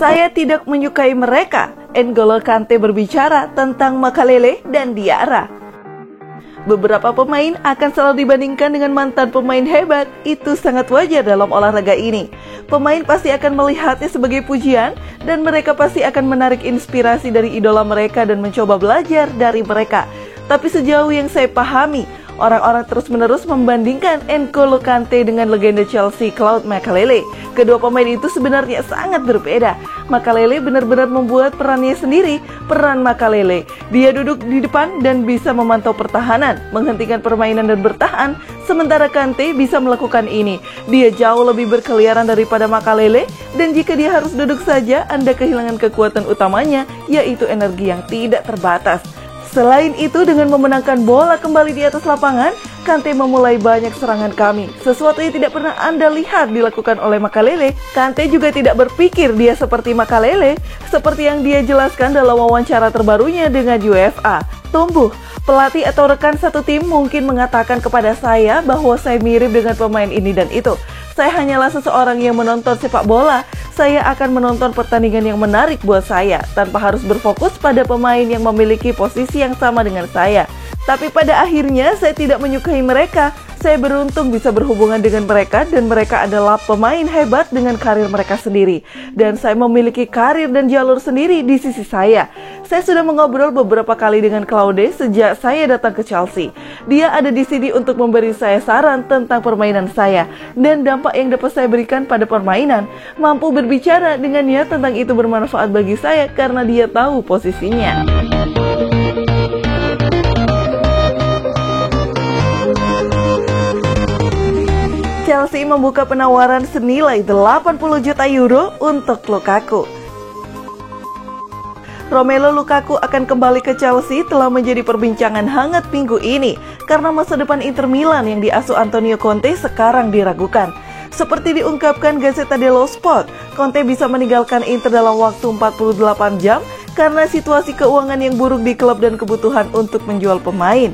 Saya tidak menyukai mereka. N'Golo Kante berbicara tentang Makelele dan Diarra. Beberapa pemain akan selalu dibandingkan dengan mantan pemain hebat. Itu sangat wajar dalam olahraga ini. Pemain pasti akan melihatnya sebagai pujian, dan mereka pasti akan menarik inspirasi dari idola mereka dan mencoba belajar dari mereka. Tapi sejauh yang saya pahami, orang-orang terus-menerus membandingkan N'Golo Kante dengan legenda Chelsea Claude Makelele. Kedua pemain itu sebenarnya sangat berbeda. Makelele benar-benar membuat perannya sendiri, peran Makelele. Dia duduk di depan dan bisa memantau pertahanan, menghentikan permainan dan bertahan, sementara Kante bisa melakukan ini. Dia jauh lebih berkeliaran daripada Makelele, dan jika dia harus duduk saja, Anda kehilangan kekuatan utamanya, yaitu energi yang tidak terbatas. Selain itu, dengan memenangkan bola kembali di atas lapangan, Kante memulai banyak serangan kami. Sesuatu yang tidak pernah Anda lihat dilakukan oleh Makelele. Kante juga tidak berpikir dia seperti Makelele, seperti yang dia jelaskan dalam wawancara terbarunya dengan UEFA. Tumbuh, pelatih atau rekan satu tim mungkin mengatakan kepada saya bahwa saya mirip dengan pemain ini dan itu. Saya hanyalah seseorang yang menonton sepak bola. Saya akan menonton pertandingan yang menarik buat saya, tanpa harus berfokus pada pemain yang memiliki posisi yang sama dengan saya. Tapi pada akhirnya saya tidak menyukai mereka. Saya beruntung bisa berhubungan dengan mereka, dan mereka adalah pemain hebat dengan karir mereka sendiri. Dan saya memiliki karir dan jalur sendiri di sisi saya. Saya sudah mengobrol beberapa kali dengan Claude sejak saya datang ke Chelsea. Dia ada di sini untuk memberi saya saran tentang permainan saya dan dampak yang dapat saya berikan pada permainan. Mampu berbicara dengannya tentang itu bermanfaat bagi saya karena dia tahu posisinya. Chelsea membuka penawaran senilai 80 juta euro untuk Lukaku. Romelu Lukaku akan kembali ke Chelsea telah menjadi perbincangan hangat minggu ini karena masa depan Inter Milan yang diasuh Antonio Conte sekarang diragukan. Seperti diungkapkan Gazzetta dello Sport, Conte bisa meninggalkan Inter dalam waktu 48 jam karena situasi keuangan yang buruk di klub dan kebutuhan untuk menjual pemain.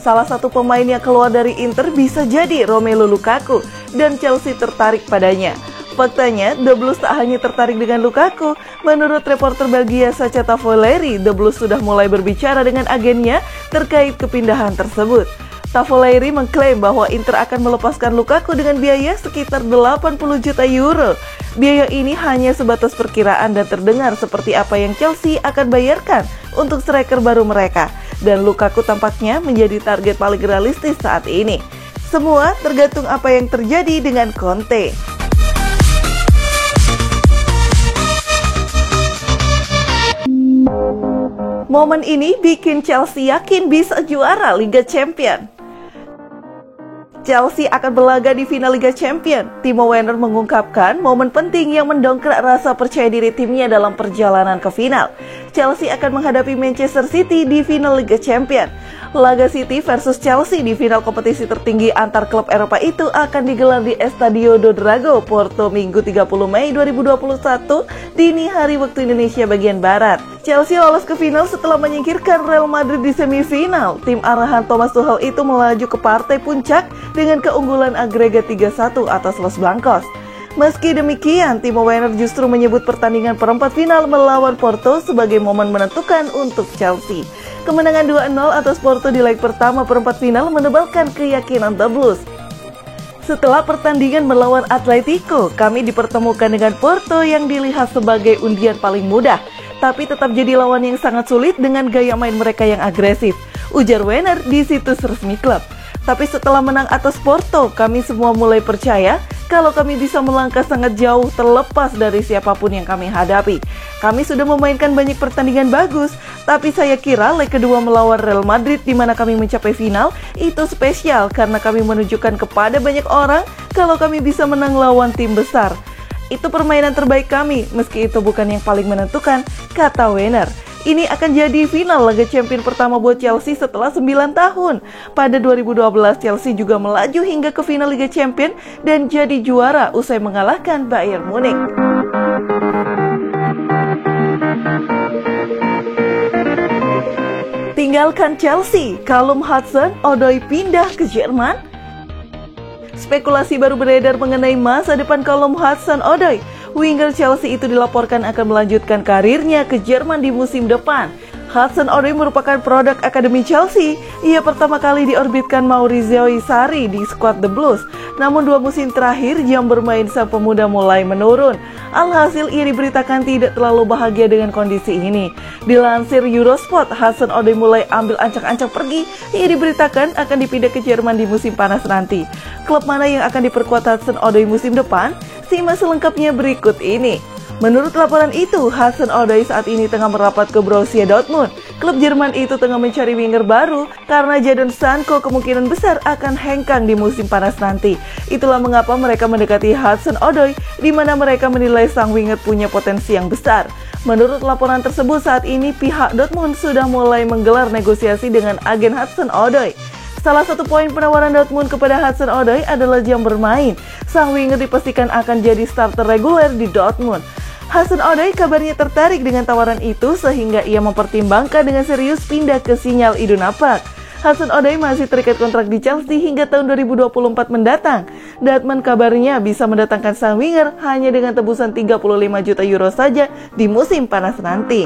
Salah satu pemain yang keluar dari Inter bisa jadi Romelu Lukaku, dan Chelsea tertarik padanya. Faktanya, The Blues tak hanya tertarik dengan Lukaku. Menurut reporter Belgia Sacha Tavoleri, The Blues sudah mulai berbicara dengan agennya terkait kepindahan tersebut. Tavoleri mengklaim bahwa Inter akan melepaskan Lukaku dengan biaya sekitar 80 juta euro. Biaya ini hanya sebatas perkiraan dan terdengar seperti apa yang Chelsea akan bayarkan untuk striker baru mereka. Dan Lukaku tampaknya menjadi target paling realistis saat ini. Semua tergantung apa yang terjadi dengan Conte. Momen ini bikin Chelsea yakin bisa juara Liga Champions. Chelsea akan berlaga di final Liga Champions. Timo Werner mengungkapkan momen penting yang mendongkrak rasa percaya diri timnya dalam perjalanan ke final. Chelsea akan menghadapi Manchester City di final Liga Champions. Laga City versus Chelsea di final kompetisi tertinggi antar klub Eropa itu akan digelar di Estadio do Dragão, Porto, Minggu 30 Mei 2021, dini hari waktu Indonesia bagian Barat. Chelsea lolos ke final setelah menyingkirkan Real Madrid di semifinal. Tim arahan Thomas Tuchel itu melaju ke partai puncak dengan keunggulan agregat 3-1 atas Los Blancos. Meski demikian, Timo Werner justru menyebut pertandingan perempat final melawan Porto sebagai momen menentukan untuk Chelsea. Kemenangan 2-0 atas Porto di leg pertama perempat final menebalkan keyakinan The Blues. Setelah pertandingan melawan Atletico, kami dipertemukan dengan Porto yang dilihat sebagai undian paling mudah, tapi tetap jadi lawan yang sangat sulit dengan gaya main mereka yang agresif, ujar Werner di situs resmi klub. Tapi setelah menang atas Porto, kami semua mulai percaya kalau kami bisa melangkah sangat jauh terlepas dari siapapun yang kami hadapi. Kami sudah memainkan banyak pertandingan bagus, tapi saya kira leg kedua melawan Real Madrid di mana kami mencapai final itu spesial karena kami menunjukkan kepada banyak orang kalau kami bisa menang lawan tim besar. Itu permainan terbaik kami, meski itu bukan yang paling menentukan, kata Werner. Ini akan jadi final Liga Champions pertama buat Chelsea setelah 9 tahun. Pada 2012, Chelsea juga melaju hingga ke final Liga Champions dan jadi juara usai mengalahkan Bayern Munich. Tinggalkan Chelsea, Callum Hudson-Odoi pindah ke Jerman. Spekulasi baru beredar mengenai masa depan Callum Hudson-Odoi. Winger Chelsea itu dilaporkan akan melanjutkan karirnya ke Jerman di musim depan. Hudson-Odoi merupakan produk Akademi Chelsea. Ia pertama kali diorbitkan Maurizio Sarri di skuad The Blues. Namun 2 musim terakhir jam bermain sang pemuda mulai menurun. Alhasil ia diberitakan tidak terlalu bahagia dengan kondisi ini. Dilansir Eurosport, Hudson-Odoi mulai ambil ancang-ancang pergi. Ia diberitakan akan dipindah ke Jerman di musim panas nanti. Klub mana yang akan diperkuat Hudson-Odoi musim depan? Simak selengkapnya berikut ini. Menurut laporan itu, Hudson-Odoi saat ini tengah merapat ke Borussia Dortmund. Klub Jerman itu tengah mencari winger baru karena Jadon Sancho kemungkinan besar akan hengkang di musim panas nanti. Itulah mengapa mereka mendekati Hudson-Odoi, di mana mereka menilai sang winger punya potensi yang besar. Menurut laporan tersebut, saat ini pihak Dortmund sudah mulai menggelar negosiasi dengan agen Hudson-Odoi. Salah satu poin penawaran Dortmund kepada Hudson-Odoi adalah jam bermain. Sang winger dipastikan akan jadi starter reguler di Dortmund. Hudson-Odoi kabarnya tertarik dengan tawaran itu sehingga ia mempertimbangkan dengan serius pindah ke Sinyal Iduna Park. Hudson-Odoi masih terikat kontrak di Chelsea hingga tahun 2024 mendatang. Dortmund kabarnya bisa mendatangkan sang winger hanya dengan tebusan 35 juta euro saja di musim panas nanti.